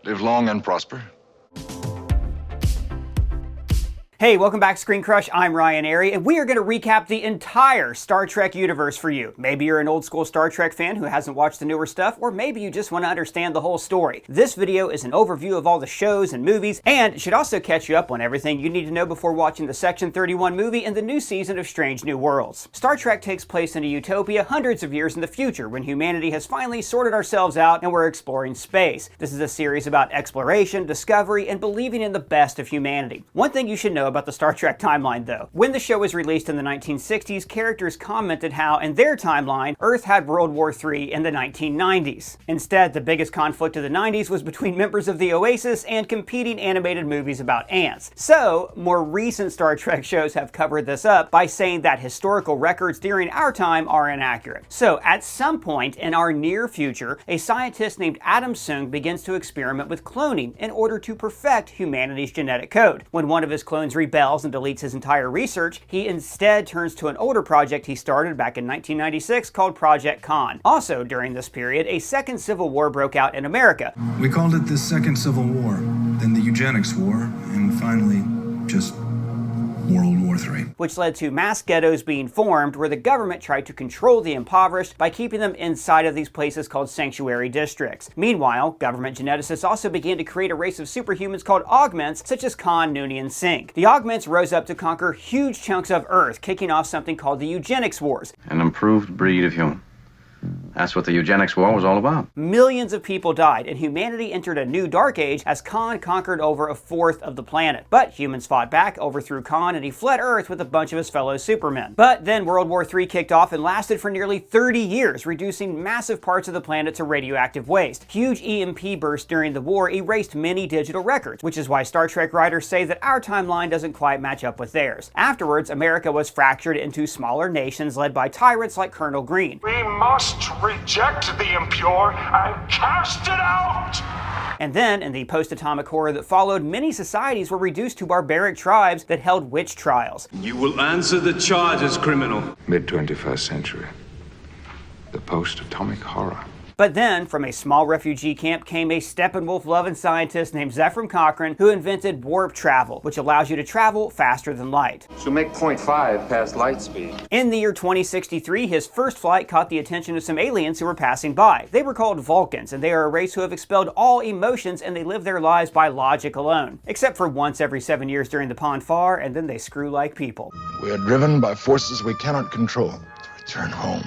Live long and prosper. Hey, welcome back to ScreenCrush. I'm Ryan Airy, and we are going to recap the entire Star Trek universe for you. Maybe you're an old school Star Trek fan who hasn't watched the newer stuff, or maybe you just want to understand the whole story. This video is an overview of all the shows and movies, and it should also catch you up on everything you need to know before watching the Section 31 movie and the new season of Strange New Worlds. Star Trek takes place in a utopia hundreds of years in the future, when humanity has finally sorted ourselves out and we're exploring space. This is a series about exploration, discovery, and believing in the best of humanity. One thing you should know about the Star Trek timeline, though. When the show was released in the 1960s, characters commented how, in their timeline, Earth had World War III in the 1990s. Instead, the biggest conflict of the 90s was between members of the Oasis and competing animated movies about ants. So, more recent Star Trek shows have covered this up by saying that historical records during our time are inaccurate. So, at some point in our near future, a scientist named Adam Soong begins to experiment with cloning in order to perfect humanity's genetic code. When one of his clones rebels and deletes his entire research, he instead turns to an older project he started back in 1996 called Project Khan. Also during this period, a second civil war broke out in America. We called it the Second Civil War, then the Eugenics War, and finally, just World War III. Which led to mass ghettos being formed where the government tried to control the impoverished by keeping them inside of these places called sanctuary districts. Meanwhile, government geneticists also began to create a race of superhumans called augments, such as Khan, Noonien, and Singh. The augments rose up to conquer huge chunks of Earth, kicking off something called the Eugenics Wars. An improved breed of human. That's what the Eugenics War was all about. Millions of people died, and humanity entered a new dark age as Khan conquered over a fourth of the planet. But humans fought back, overthrew Khan, and he fled Earth with a bunch of his fellow supermen. But then World War III kicked off and lasted for nearly 30 years, reducing massive parts of the planet to radioactive waste. Huge EMP bursts during the war erased many digital records, which is why Star Trek writers say that our timeline doesn't quite match up with theirs. Afterwards, America was fractured into smaller nations led by tyrants like Colonel Green. We must reject the impure and cast it out! And then, in the post-atomic horror that followed, many societies were reduced to barbaric tribes that held witch trials. You will answer the charges, criminal. Mid-21st century. The post-atomic horror. But then, from a small refugee camp came a Steppenwolf-loving scientist named Zefram Cochrane who invented warp travel, which allows you to travel faster than light. So make 0.5 past light speed. In the year 2063, his first flight caught the attention of some aliens who were passing by. They were called Vulcans, and they are a race who have expelled all emotions and they live their lives by logic alone. Except for once every 7 years during the Pon farr, and then they screw like people. We are driven by forces we cannot control to return home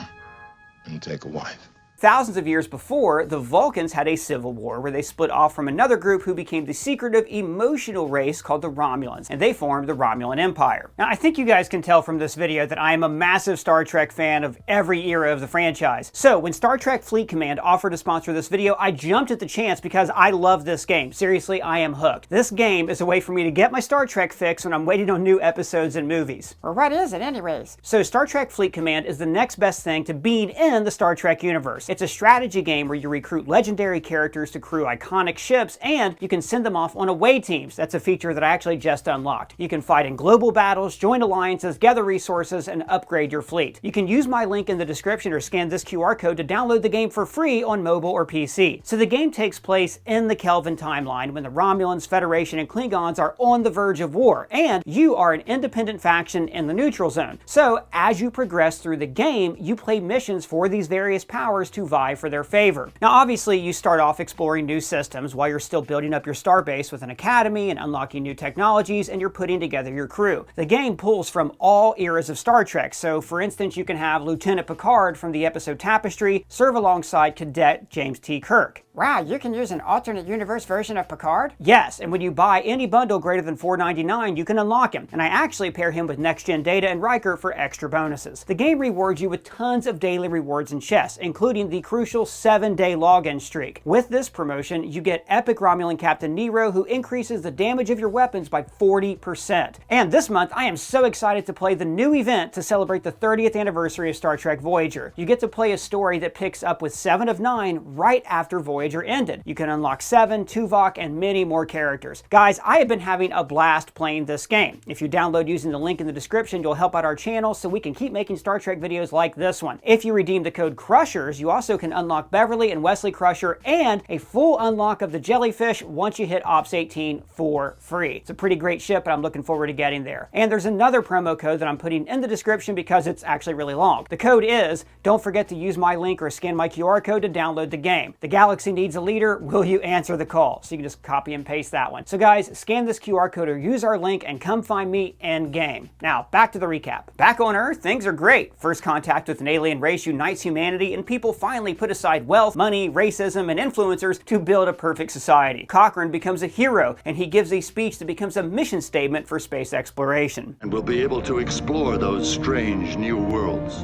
and take a wife. Thousands of years before, the Vulcans had a civil war where they split off from another group who became the secretive, emotional race called the Romulans, and they formed the Romulan Empire. Now, I think you guys can tell from this video that I am a massive Star Trek fan of every era of the franchise. So, when Star Trek Fleet Command offered to sponsor this video, I jumped at the chance because I love this game. Seriously, I am hooked. This game is a way for me to get my Star Trek fix when I'm waiting on new episodes and movies. Or what is it anyways? So, Star Trek Fleet Command is the next best thing to being in the Star Trek universe. It's a strategy game where you recruit legendary characters to crew iconic ships, and you can send them off on away teams. That's a feature that I actually just unlocked. You can fight in global battles, join alliances, gather resources, and upgrade your fleet. You can use my link in the description or scan this QR code to download the game for free on mobile or PC. So the game takes place in the Kelvin timeline when the Romulans, Federation, and Klingons are on the verge of war, and you are an independent faction in the neutral zone. So as you progress through the game, you play missions for these various powers to vie for their favor. Now obviously you start off exploring new systems while you're still building up your starbase with an academy and unlocking new technologies, and you're putting together your crew. The game pulls from all eras of Star Trek, so for instance you can have Lieutenant Picard from the episode Tapestry serve alongside Cadet James T. Kirk. Wow, you can use an alternate universe version of Picard? Yes, and when you buy any bundle greater than $4.99, you can unlock him. And I actually pair him with next-gen Data and Riker for extra bonuses. The game rewards you with tons of daily rewards and chests, including the crucial 7-day login streak. With this promotion, you get Epic Romulan Captain Nero, who increases the damage of your weapons by 40%. And this month, I am so excited to play the new event to celebrate the 30th anniversary of Star Trek Voyager. You get to play a story that picks up with 7 of 9 right after Voyager Voyager ended. You can unlock 7, Tuvok, and many more characters. Guys, I have been having a blast playing this game. If you download using the link in the description, you'll help out our channel so we can keep making Star Trek videos like this one. If you redeem the code CRUSHERS, you also can unlock Beverly and Wesley Crusher and a full unlock of the Jellyfish once you hit Ops 18 for free. It's a pretty great ship, and I'm looking forward to getting there. And there's another promo code that I'm putting in the description because it's actually really long. The code is, don't forget to use my link or scan my QR code to download the game. The galaxy needs a leader. Will you answer the call? So you can just copy and paste that one. So guys, scan this QR code or use our link and come find me in game. Now, back to the recap. Back on Earth, things are great. First contact with an alien race unites humanity, and people finally put aside wealth, money, racism, and influencers to build a perfect society. Cochrane becomes a hero, and he gives a speech that becomes a mission statement for space exploration. And we'll be able to explore those strange new worlds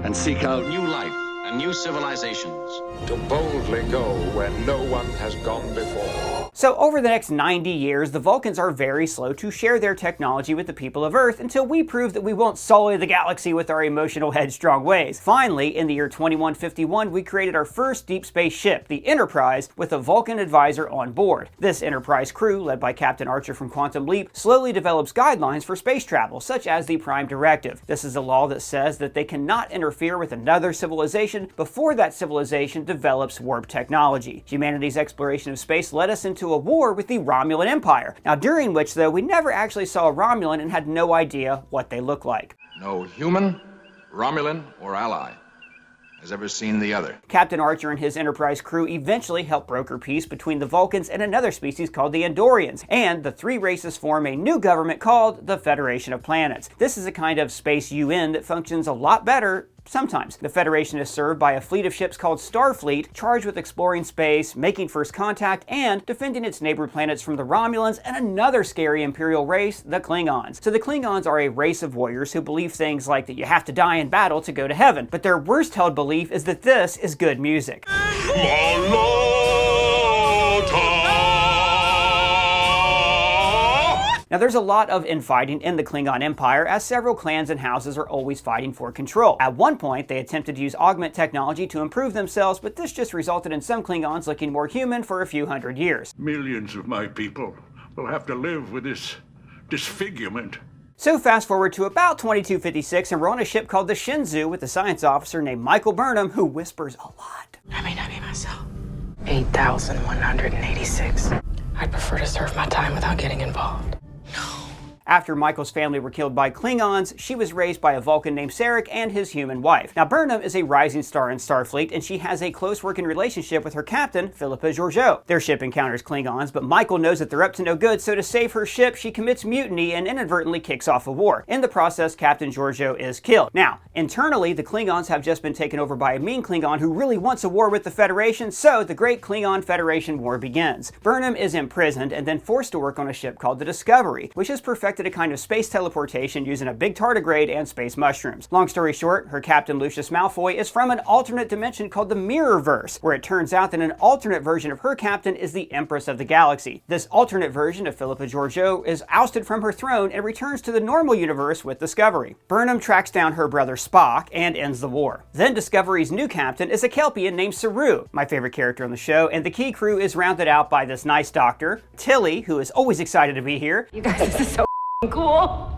and seek out New life and new civilizations. To boldly go where no one has gone before. So over the next 90 years, the Vulcans are very slow to share their technology with the people of Earth until we prove that we won't sully the galaxy with our emotional, headstrong ways. Finally, in the year 2151, we created our first deep space ship, the Enterprise, with a Vulcan advisor on board. This Enterprise crew, led by Captain Archer from Quantum Leap, slowly develops guidelines for space travel, such as the Prime Directive. This is a law that says that they cannot interfere with another civilization before that civilization develops warp technology. Humanity's exploration of space led us into a war with the Romulan Empire. Now, during which, though, we never actually saw a Romulan and had no idea what they look like. No human, Romulan, or ally has ever seen the other. Captain Archer and his Enterprise crew eventually help broker peace between the Vulcans and another species called the Andorians, and the three races form a new government called the Federation of Planets. This is a kind of space UN that functions a lot better sometimes. The Federation is served by a fleet of ships called Starfleet, charged with exploring space, making first contact, and defending its neighbor planets from the Romulans and another scary Imperial race, the Klingons. So the Klingons are a race of warriors who believe things like that you have to die in battle to go to heaven, but their worst held belief is that this is good music. Now, there's a lot of infighting in the Klingon Empire, as several clans and houses are always fighting for control. At one point, they attempted to use augment technology to improve themselves, but this just resulted in some Klingons looking more human for a few hundred years. Millions of my people will have to live with this disfigurement. So fast forward to about 2256, and we're on a ship called the Shenzhou with a science officer named Michael Burnham, who whispers a lot. I may not be myself. 8,186. I'd prefer to serve my time without getting involved. After Michael's family were killed by Klingons, she was raised by a Vulcan named Sarek and his human wife. Now, Burnham is a rising star in Starfleet, and she has a close working relationship with her captain, Philippa Georgiou. Their ship encounters Klingons, but Michael knows that they're up to no good, so to save her ship, she commits mutiny and inadvertently kicks off a war. In the process, Captain Georgiou is killed. Now, internally, the Klingons have just been taken over by a mean Klingon who really wants a war with the Federation, so the Great Klingon Federation War begins. Burnham is imprisoned and then forced to work on a ship called the Discovery, which has perfected a kind of space teleportation using a big tardigrade and space mushrooms. Long story short, her captain Lucius Malfoy is from an alternate dimension called the Mirror-Verse, where it turns out that an alternate version of her captain is the Empress of the Galaxy. This alternate version of Philippa Georgiou is ousted from her throne and returns to the normal universe with Discovery. Burnham tracks down her brother Spock and ends the war. Then Discovery's new captain is a Kelpian named Saru, my favorite character on the show, and the key crew is rounded out by this nice doctor, Tilly, who is always excited to be here. You guys, this is so cool.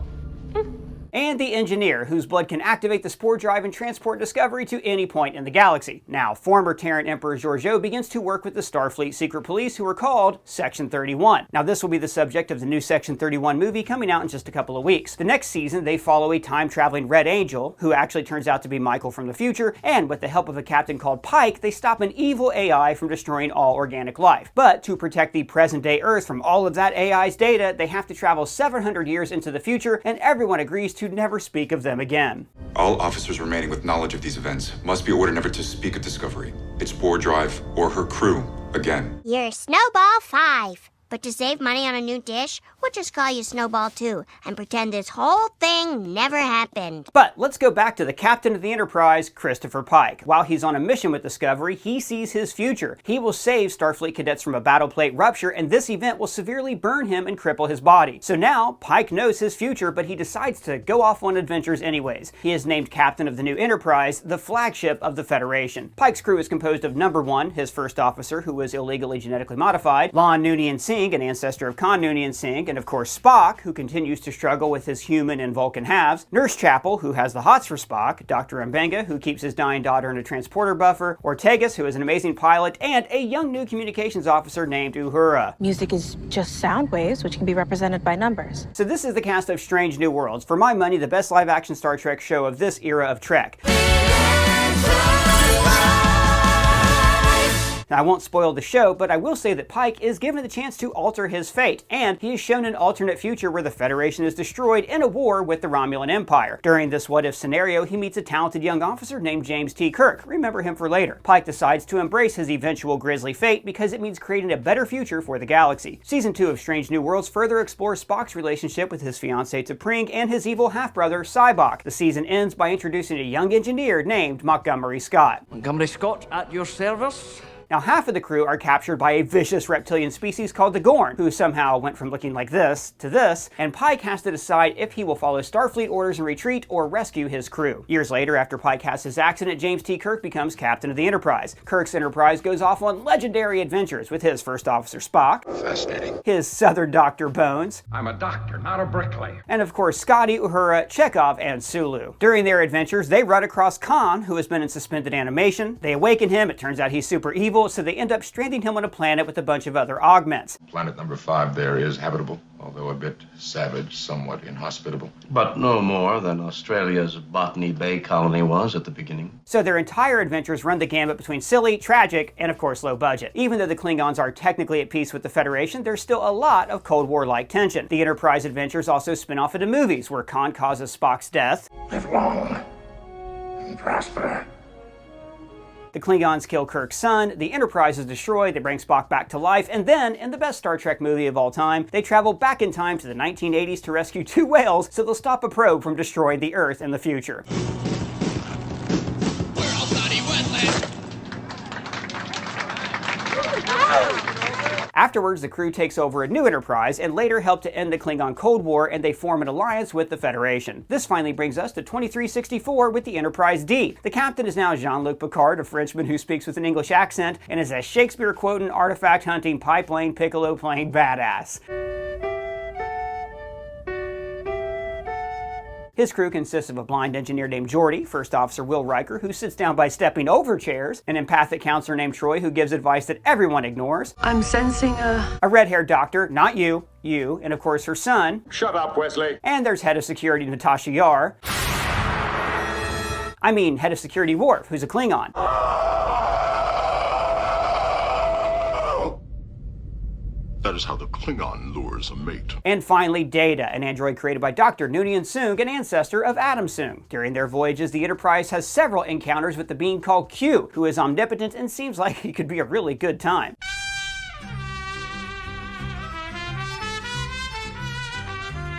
And the engineer, whose blood can activate the spore drive and transport Discovery to any point in the galaxy. Now, former Terran Emperor Georgiou begins to work with the Starfleet secret police, who are called Section 31. Now, this will be the subject of the new Section 31 movie coming out in just a couple of weeks. The next season, they follow a time-traveling Red Angel, who actually turns out to be Michael from the future, and with the help of a captain called Pike, they stop an evil AI from destroying all organic life. But to protect the present-day Earth from all of that AI's data, they have to travel 700 years into the future, and everyone agrees to never speak of them again. All officers remaining with knowledge of these events must be ordered never to speak of Discovery, its spore drive, or her crew again. You're Snowball 5. But to save money on a new dish, we'll just call you Snowball 2 and pretend this whole thing never happened. But let's go back to the captain of the Enterprise, Christopher Pike. While he's on a mission with Discovery, he sees his future. He will save Starfleet cadets from a battle plate rupture, and this event will severely burn him and cripple his body. So now, Pike knows his future, but he decides to go off on adventures anyways. He is named captain of the new Enterprise, the flagship of the Federation. Pike's crew is composed of Number 1, his first officer, who was illegally genetically modified, Lon Noonien Singh, an ancestor of Khan Noonien Singh, and of course Spock, who continues to struggle with his human and Vulcan halves, Nurse Chapel, who has the hots for Spock, Dr. Mbenga, who keeps his dying daughter in a transporter buffer, Ortegas, who is an amazing pilot, and a young new communications officer named Uhura. Music is just sound waves, which can be represented by numbers. So this is the cast of Strange New Worlds. For my money, the best live-action Star Trek show of this era of Trek. Now, I won't spoil the show, but I will say that Pike is given the chance to alter his fate, and he is shown an alternate future where the Federation is destroyed in a war with the Romulan Empire. During this what-if scenario, he meets a talented young officer named James T. Kirk. Remember him for later. Pike decides to embrace his eventual grisly fate because it means creating a better future for the galaxy. Season 2 of Strange New Worlds further explores Spock's relationship with his fiancée T'Pring and his evil half-brother Sybok. The season ends by introducing a young engineer named Montgomery Scott. Montgomery Scott, at your service. Now, half of the crew are captured by a vicious reptilian species called the Gorn, who somehow went from looking like this to this, and Pike has to decide if he will follow Starfleet orders and retreat or rescue his crew. Years later, after Pike has his accident, James T. Kirk becomes captain of the Enterprise. Kirk's Enterprise goes off on legendary adventures with his first officer Spock, fascinating, his southern doctor Bones, I'm a doctor, not a bricklayer, and of course Scotty, Uhura, Chekhov, and Sulu. During their adventures, they run across Khan, who has been in suspended animation. They awaken him, it turns out he's super evil, so they end up stranding him on a planet with a bunch of other augments. Planet number 5 there is habitable, although a bit savage, somewhat inhospitable. But no more than Australia's Botany Bay colony was at the beginning. So their entire adventures run the gamut between silly, tragic, and of course low budget. Even though the Klingons are technically at peace with the Federation, there's still a lot of Cold War-like tension. The Enterprise adventures also spin off into movies, where Khan causes Spock's death. Live long and prosper. The Klingons kill Kirk's son, the Enterprise is destroyed, they bring Spock back to life, and then, in the best Star Trek movie of all time, they travel back in time to the 1980s to rescue 2 whales so they'll stop a probe from destroying the Earth in the future. We're all bloody wetland. Afterwards, the crew takes over a new Enterprise and later help to end the Klingon Cold War, and they form an alliance with the Federation. This finally brings us to 2364 with the Enterprise D. The captain is now Jean-Luc Picard, a Frenchman who speaks with an English accent and is a Shakespeare-quoting, artifact-hunting, pipe-laying, piccolo-playing badass. His crew consists of a blind engineer named Geordi, First Officer Will Riker, who sits down by stepping over chairs, an empathic counselor named Troy, who gives advice that everyone ignores. I'm sensing a red-haired doctor, not you, and of course her son. Shut up, Wesley. And there's head of security Natasha Yar. I mean, head of security Worf, who's a Klingon. That is how the Klingon lures a mate. And finally, Data, an android created by Dr. Noonien Soong, an ancestor of Adam Soong. During their voyages, the Enterprise has several encounters with the being called Q, who is omnipotent and seems like he could be a really good time.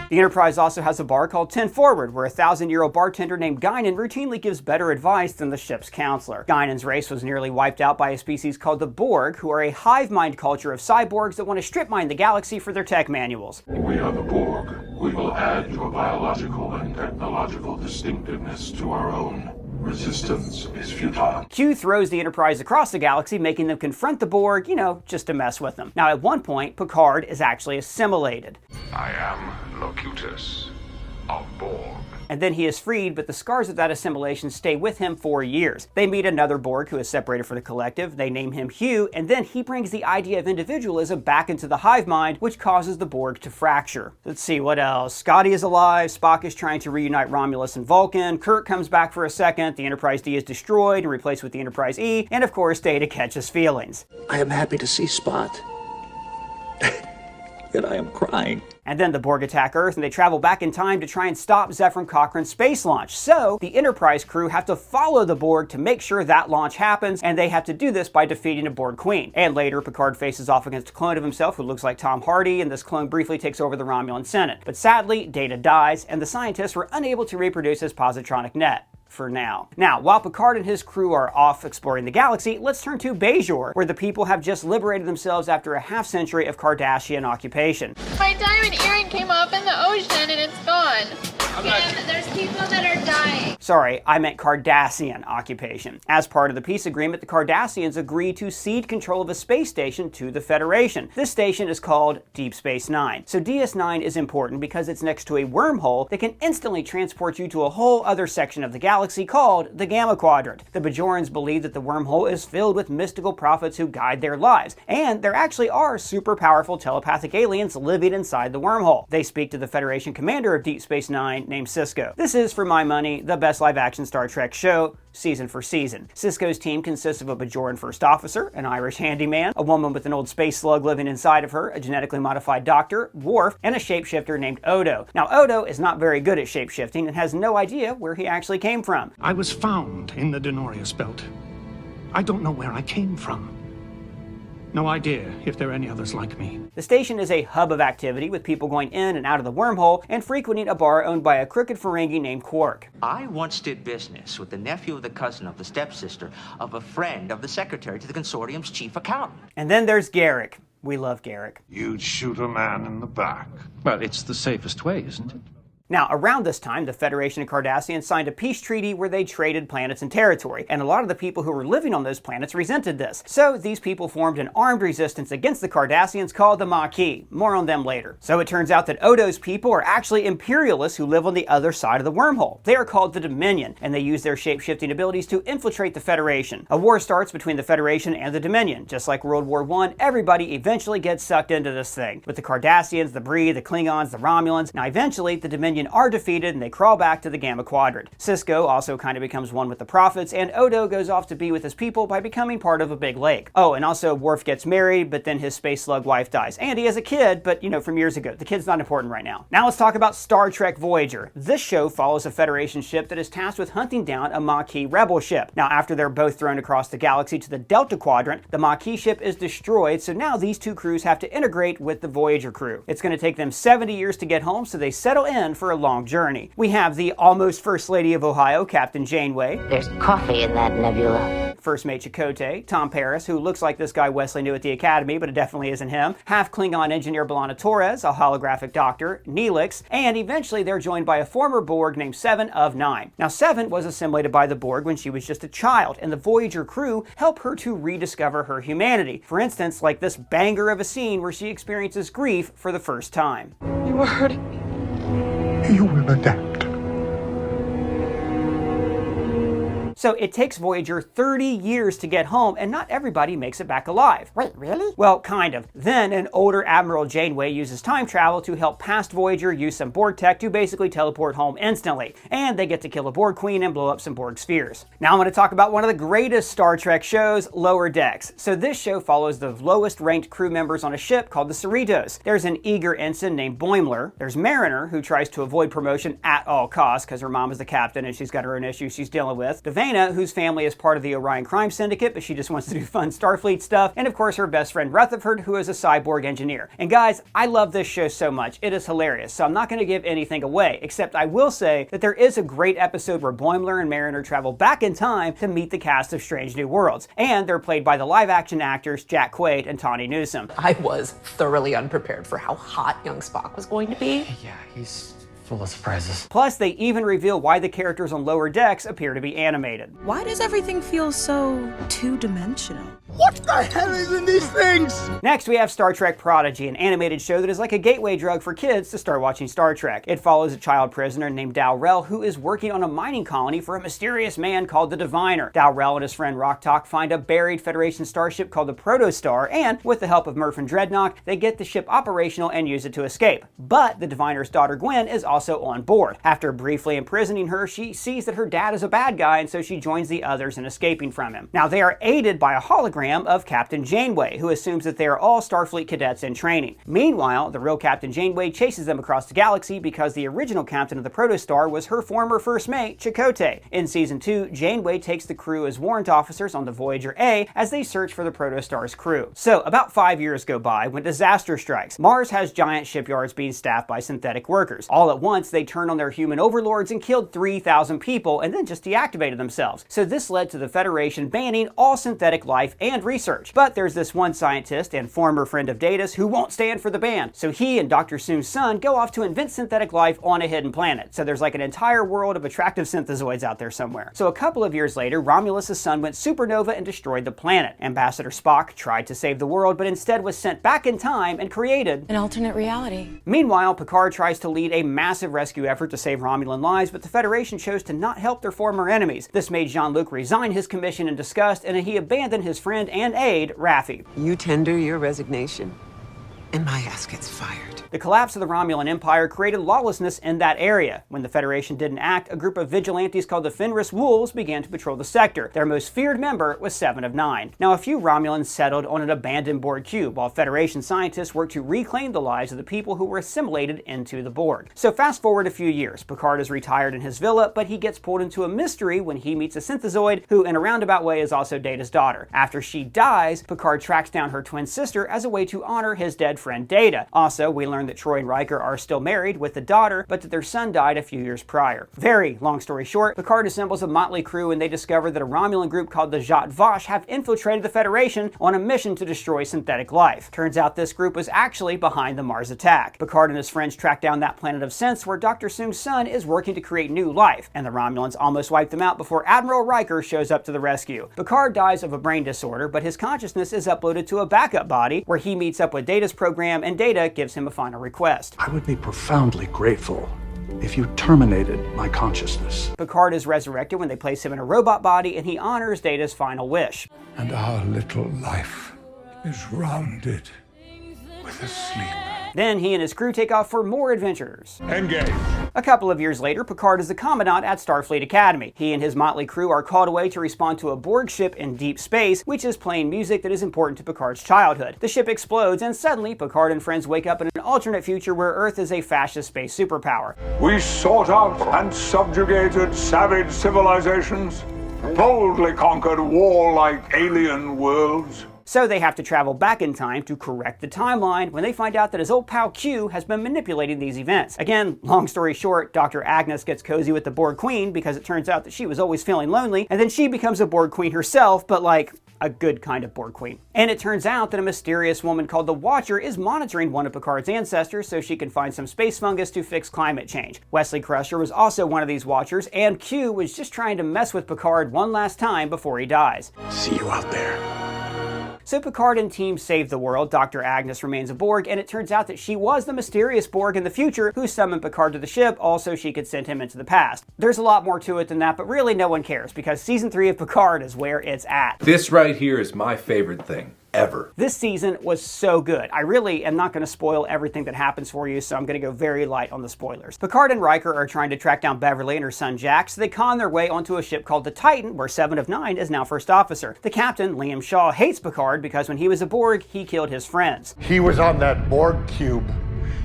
The Enterprise also has a bar called 10 Forward, where a 1,000-year-old bartender named Guinan routinely gives better advice than the ship's counselor. Guinan's race was nearly wiped out by a species called the Borg, who are a hive mind culture of cyborgs that want to strip mine the galaxy for their tech manuals. We are the Borg. We will add your biological and technological distinctiveness to our own. Resistance is futile. Q throws the Enterprise across the galaxy, making them confront the Borg, just to mess with them. Now, at one point, Picard is actually assimilated. I am Locutus of Borg. And then he is freed, but the scars of that assimilation stay with him for years. They meet another Borg who is separated from the collective, they name him Hugh, and then he brings the idea of individualism back into the hive mind, which causes the Borg to fracture. Let's see, what else? Scotty is alive, Spock is trying to reunite Romulus and Vulcan, Kirk comes back for a second, the Enterprise D is destroyed and replaced with the Enterprise E, and of course Data catches feelings. I am happy to see Spot. yet I am crying. And then the Borg attack Earth, and they travel back in time to try and stop Zefram Cochrane's space launch. So the Enterprise crew have to follow the Borg to make sure that launch happens, and they have to do this by defeating a Borg queen. And later, Picard faces off against a clone of himself who looks like Tom Hardy, and this clone briefly takes over the Romulan Senate. But sadly, Data dies, and the scientists were unable to reproduce his positronic net. For now. Now, while Picard and his crew are off exploring the galaxy, let's turn to Bajor, where the people have just liberated themselves after a half-century of Cardassian occupation. My diamond earring came up in the ocean and it's gone. Kim, there's people that are dying. Sorry, I meant Cardassian occupation. As part of the peace agreement, the Cardassians agreed to cede control of a space station to the Federation. This station is called Deep Space Nine. So DS9 is important because it's next to a wormhole that can instantly transport you to a whole other section of the galaxy called the Gamma Quadrant. The Bajorans believe that the wormhole is filled with mystical prophets who guide their lives, and there actually are super powerful telepathic aliens living inside the wormhole. They speak to the Federation commander of Deep Space Nine named Sisko. This is, for my money, the best live-action Star Trek show, season for season. Sisko's team consists of a Bajoran first officer, an Irish handyman, a woman with an old space slug living inside of her, a genetically modified doctor, Worf, and a shapeshifter named Odo. Now, Odo is not very good at shapeshifting and has no idea where he actually came from. I was found in the Denorius belt. I don't know where I came from. No idea if there are any others like me. The station is a hub of activity with people going in and out of the wormhole and frequenting a bar owned by a crooked Ferengi named Quark. I once did business with the nephew of the cousin of the stepsister of a friend of the secretary to the consortium's chief accountant. And then there's Garrick. We love Garrick. You'd shoot a man in the back. Well, it's the safest way, isn't it? Now, around this time, the Federation and Cardassians signed a peace treaty where they traded planets and territory, and a lot of the people who were living on those planets resented this. So these people formed an armed resistance against the Cardassians called the Maquis. More on them later. So it turns out that Odo's people are actually imperialists who live on the other side of the wormhole. They are called the Dominion, and they use their shape-shifting abilities to infiltrate the Federation. A war starts between the Federation and the Dominion. Just like World War I, everybody eventually gets sucked into this thing. With the Cardassians, the Bree, the Klingons, the Romulans. Now eventually, the Dominion are defeated and they crawl back to the Gamma Quadrant. Sisko also kind of becomes one with the Prophets, and Odo goes off to be with his people by becoming part of a big lake. Oh, and also Worf gets married, but then his space slug wife dies. And he has a kid, but you know, from years ago. The kid's not important right now. Now let's talk about Star Trek Voyager. This show follows a Federation ship that is tasked with hunting down a Maquis rebel ship. Now, after they're both thrown across the galaxy to the Delta Quadrant, the Maquis ship is destroyed, so now these two crews have to integrate with the Voyager crew. It's going to take them 70 years to get home, so they settle in for a long journey. We have the almost First Lady of Ohio, Captain Janeway. There's coffee in that nebula. First Mate Chakotay, Tom Paris, who looks like this guy Wesley knew at the Academy, but it definitely isn't him. Half Klingon engineer B'Elanna Torres, a holographic doctor, Neelix, and eventually they're joined by a former Borg named Seven of Nine. Now, Seven was assimilated by the Borg when she was just a child, and the Voyager crew help her to rediscover her humanity. For instance, like this banger of a scene where she experiences grief for the first time. You were hurting me. You will adapt. So it takes Voyager 30 years to get home, and not everybody makes it back alive. Wait, really? Well, kind of. Then an older Admiral Janeway uses time travel to help past Voyager use some Borg tech to basically teleport home instantly. And they get to kill a Borg queen and blow up some Borg spheres. Now I'm going to talk about one of the greatest Star Trek shows, Lower Decks. So this show follows the lowest ranked crew members on a ship called the Cerritos. There's an eager ensign named Boimler. There's Mariner, who tries to avoid promotion at all costs because her mom is the captain and she's got her own issues she's dealing with. Devana, whose family is part of the Orion Crime Syndicate, but she just wants to do fun Starfleet stuff. And of course her best friend Rutherford, who is a cyborg engineer. And guys, I love this show so much. It is hilarious. So I'm not going to give anything away, except I will say that there is a great episode where Boimler and Mariner travel back in time to meet the cast of Strange New Worlds. And they're played by the live action actors Jack Quaid and Tawny Newsome. I was thoroughly unprepared for how hot young Spock was going to be. Yeah, he's full of surprises. Plus, they even reveal why the characters on Lower Decks appear to be animated. Why does everything feel so two-dimensional? What the hell is in these things? Next, we have Star Trek Prodigy, an animated show that is like a gateway drug for kids to start watching Star Trek. It follows a child prisoner named Dal-Rel who is working on a mining colony for a mysterious man called the Diviner. Dal-Rel and his friend Rok-Tahk find a buried Federation starship called the Protostar, and with the help of Murph and Dreadnought, they get the ship operational and use it to escape. But the Diviner's daughter Gwen is also on board. After briefly imprisoning her, she sees that her dad is a bad guy, and so she joins the others in escaping from him. Now, they are aided by a hologram hologram of Captain Janeway, who assumes that they are all Starfleet cadets in training. Meanwhile, the real Captain Janeway chases them across the galaxy because the original captain of the Protostar was her former first mate, Chakotay. In Season 2, Janeway takes the crew as warrant officers on the Voyager A as they search for the Protostar's crew. So, about 5 years go by when disaster strikes. Mars has giant shipyards being staffed by synthetic workers. All at once, they turn on their human overlords and killed 3,000 people and then just deactivated themselves. So this led to the Federation banning all synthetic life and research. But there's this one scientist and former friend of Data's who won't stand for the ban. So he and Dr. Soong's son go off to invent synthetic life on a hidden planet. So there's like an entire world of attractive synthezoids out there somewhere. So a couple of years later, Romulus' son went supernova and destroyed the planet. Ambassador Spock tried to save the world, but instead was sent back in time and created an alternate reality. Meanwhile, Picard tries to lead a massive rescue effort to save Romulan lives, but the Federation chose to not help their former enemies. This made Jean-Luc resign his commission in disgust, and he abandoned his friend and aide, Raffi. You tender your resignation, and my ass gets fired. The collapse of the Romulan Empire created lawlessness in that area. When the Federation didn't act, a group of vigilantes called the Fenris Wolves began to patrol the sector. Their most feared member was 7 of 9. Now, a few Romulans settled on an abandoned Borg cube, while Federation scientists worked to reclaim the lives of the people who were assimilated into the Borg. So fast forward a few years. Picard is retired in his villa, but he gets pulled into a mystery when he meets a synthezoid, who in a roundabout way is also Data's daughter. After she dies, Picard tracks down her twin sister as a way to honor his dead friend Data. Also, we learn that Troy and Riker are still married with the daughter, but that their son died a few years prior. Very long story short, Picard assembles a motley crew and they discover that a Romulan group called the Zhat Vash have infiltrated the Federation on a mission to destroy synthetic life. Turns out this group was actually behind the Mars attack. Picard and his friends track down that planet of sense where Dr. Soong's son is working to create new life, and the Romulans almost wipe them out before Admiral Riker shows up to the rescue. Picard dies of a brain disorder, but his consciousness is uploaded to a backup body where he meets up with Data's program and Data gives him a final request. I would be profoundly grateful if you terminated my consciousness. Picard is resurrected when they place him in a robot body, and he honors Data's final wish. And our little life is rounded with a sleep. Then he and his crew take off for more adventures. Engage. A couple of years later, Picard is the Commandant at Starfleet Academy. He and his motley crew are called away to respond to a Borg ship in deep space, which is playing music that is important to Picard's childhood. The ship explodes, and suddenly Picard and friends wake up in an alternate future where Earth is a fascist space superpower. We sought out and subjugated savage civilizations, boldly conquered warlike alien worlds. So they have to travel back in time to correct the timeline when they find out that his old pal Q has been manipulating these events. Again, long story short, Dr. Agnes gets cozy with the Borg Queen because it turns out that she was always feeling lonely, and then she becomes a Borg Queen herself, but like a good kind of Borg Queen. And it turns out that a mysterious woman called the Watcher is monitoring one of Picard's ancestors so she can find some space fungus to fix climate change. Wesley Crusher was also one of these Watchers, and Q was just trying to mess with Picard one last time before he dies. See you out there. So Picard and team save the world. Dr. Agnes remains a Borg, and it turns out that she was the mysterious Borg in the future who summoned Picard to the ship, also she could send him into the past. There's a lot more to it than that, but really no one cares, because Season 3 of Picard is where it's at. This right here is my favorite thing ever. This season was so good. I really am not going to spoil everything that happens for you, so I'm going to go very light on the spoilers. Picard and Riker are trying to track down Beverly and her son Jack, so they con their way onto a ship called the Titan, where 7 of 9 is now first officer. The captain, Liam Shaw, hates Picard because when he was a Borg, he killed his friends. He was on that Borg cube,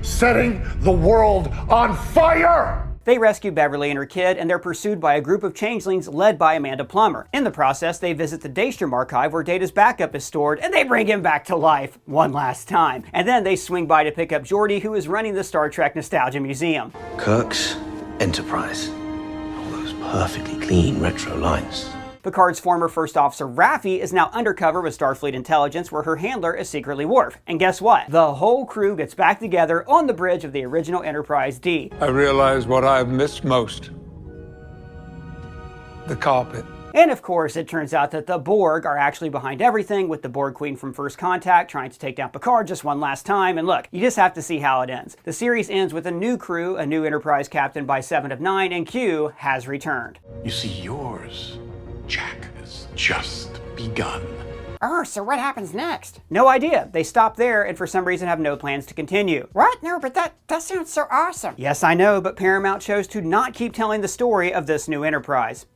setting the world on fire! They rescue Beverly and her kid, and they're pursued by a group of changelings led by Amanda Plummer. In the process, they visit the Daystrom archive where Data's backup is stored, and they bring him back to life one last time. And then they swing by to pick up Geordi, who is running the Star Trek Nostalgia Museum. Kirk's Enterprise. All those perfectly clean retro lines. Picard's former first officer Raffi is now undercover with Starfleet Intelligence, where her handler is secretly Worf. And guess what? The whole crew gets back together on the bridge of the original Enterprise D. I realize what I've missed most. The carpet. And of course, it turns out that the Borg are actually behind everything, with the Borg Queen from First Contact trying to take down Picard just one last time. And look, you just have to see how it ends. The series ends with a new crew, a new Enterprise captain by 7 of 9, and Q has returned. You see, yours, Jack, has just begun. So what happens next? No idea. They stop there and for some reason have no plans to continue. What? No, but that sounds so awesome. Yes, I know, but Paramount chose to not keep telling the story of this new Enterprise.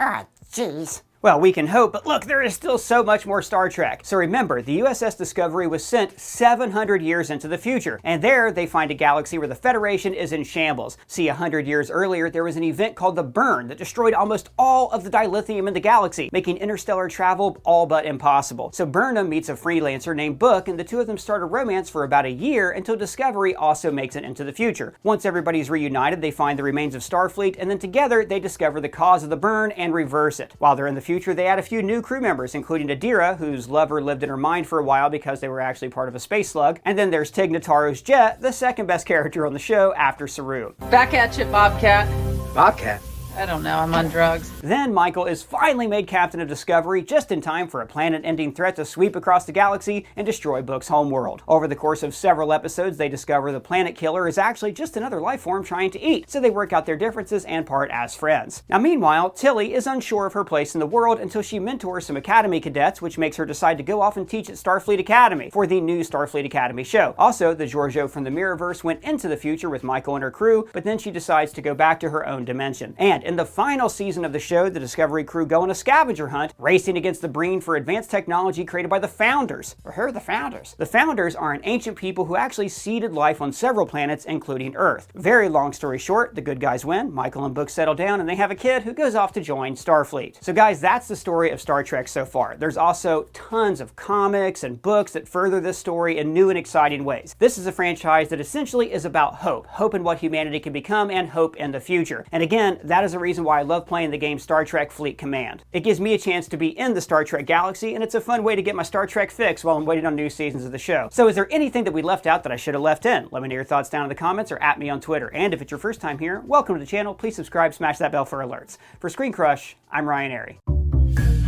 Jeez. Well, we can hope, but look, there is still so much more Star Trek. So remember, the USS Discovery was sent 700 years into the future, and there they find a galaxy where the Federation is in shambles. See, 100 years earlier, there was an event called the Burn that destroyed almost all of the dilithium in the galaxy, making interstellar travel all but impossible. So Burnham meets a freelancer named Book, and the two of them start a romance for about a year until Discovery also makes it into the future. Once everybody's reunited, they find the remains of Starfleet, and then together they discover the cause of the burn and reverse it. While they're in the future, they add a few new crew members, including Adira, whose lover lived in her mind for a while because they were actually part of a space slug, and then there's Tig Notaro's Jet, the second best character on the show after Saru. Back at you, Bobcat. Bobcat? I don't know, I'm on drugs. Then Michael is finally made captain of Discovery just in time for a planet-ending threat to sweep across the galaxy and destroy Book's homeworld. Over the course of several episodes, they discover the planet killer is actually just another life form trying to eat, so they work out their differences and part as friends. Now meanwhile, Tilly is unsure of her place in the world until she mentors some Academy cadets, which makes her decide to go off and teach at Starfleet Academy for the new Starfleet Academy show. Also, the Giorgio from the Mirrorverse went into the future with Michael and her crew, but then she decides to go back to her own dimension. And in the final season of the show, the Discovery crew go on a scavenger hunt, racing against the Breen for advanced technology created by the Founders. Or who are the Founders? The Founders are an ancient people who actually seeded life on several planets, including Earth. Very long story short, the good guys win, Michael and Book settle down, and they have a kid who goes off to join Starfleet. So guys, that's the story of Star Trek so far. There's also tons of comics and books that further this story in new and exciting ways. This is a franchise that essentially is about hope. Hope in what humanity can become and hope in the future. And again, that is a reason why I love playing the game Star Trek Fleet Command. It gives me a chance to be in the Star Trek galaxy, and it's a fun way to get my Star Trek fix while I'm waiting on new seasons of the show. So is there anything that we left out that I should have left in? Let me know your thoughts down in the comments or at me on Twitter. And if it's your first time here, welcome to the channel. Please subscribe, smash that bell for alerts. For ScreenCrush, I'm Ryan Airy.